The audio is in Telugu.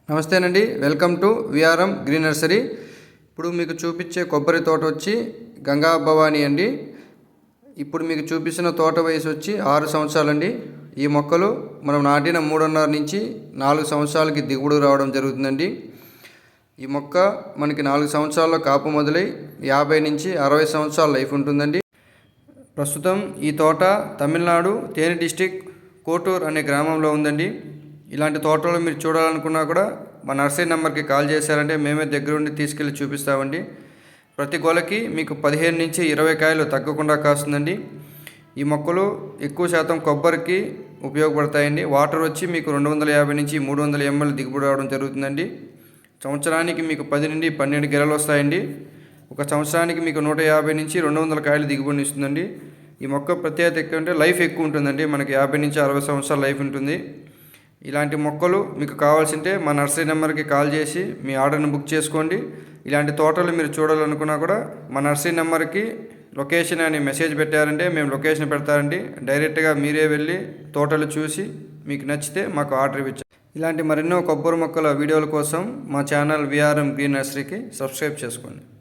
నమస్తేనండి, welcome to VRM green nursery. ఇప్పుడు మీకు చూపించే కొబ్బరి తోట వచ్చి గంగా భవాని అండి. ఇప్పుడు మీకు చూపిస్తున్న తోట వయసు వచ్చి 6 సంవత్సరాలండి. ఈ మొక్కలు మనం నాటిన 3.5 నుంచి 4 సంవత్సరాలకి దిగుబడి రావడం జరుగుతుందండి. ఈ మొక్క మనకి 4 సంవత్సరాల్లో కాపు మొదలై 50 నుంచి 60 సంవత్సరాల లైఫ్ ఉంటుందండి. ప్రస్తుతం ఈ తోట తమిళనాడు తేని డిస్టిక్ కోటూర్ అనే గ్రామంలో ఉందండి. ఇలాంటి తోటలు మీరు చూడాలనుకున్నా కూడా మా నర్సరీ నెంబర్కి కాల్ చేశారంటే మేమే దగ్గరుండి తీసుకెళ్ళి చూపిస్తామండి. ప్రతి గోలకి మీకు 15 నుంచి 20 కాయలు తగ్గకుండా కాస్తుందండి. ఈ మొక్కలు ఎక్కువ శాతం కొబ్బరికి ఉపయోగపడతాయండి. వాటర్ వచ్చి మీకు 250 నుంచి 300 ml దిగుబడి రావడం జరుగుతుందండి. సంవత్సరానికి మీకు 10 నుండి 12 గెలలు వస్తాయండి. ఒక సంవత్సరానికి మీకు 150 నుంచి 200 కాయలు దిగుబడిని ఇస్తుందండి. ఈ మొక్క ప్రత్యేకత ఎక్కువ అంటే లైఫ్ ఎక్కువ ఉంటుందండి. మనకి 50 నుంచి 60 సంవత్సరాల లైఫ్ ఉంటుంది. ఇలాంటి మొక్కలు మీకు కావాల్సింటే మా నర్సరీ నెంబర్కి కాల్ చేసి మీ ఆర్డర్ని బుక్ చేసుకోండి. ఇలాంటి తోటలు మీరు చూడాలనుకున్నా కూడా మా నర్సరీ నెంబర్కి లొకేషన్ అని మెసేజ్ పెట్టారంటే మేము లొకేషన్ పెడతారండి. డైరెక్ట్గా మీరే వెళ్ళి తోటలు చూసి మీకు నచ్చితే మాకు ఆర్డర్ ఇవ్వచ్చు. ఇలాంటి మరెన్నో కొబ్బరి మొక్కల వీడియోల కోసం మా ఛానల్ విఆర్ఎం గ్రీన్ నర్సరీకి సబ్స్క్రైబ్ చేసుకోండి.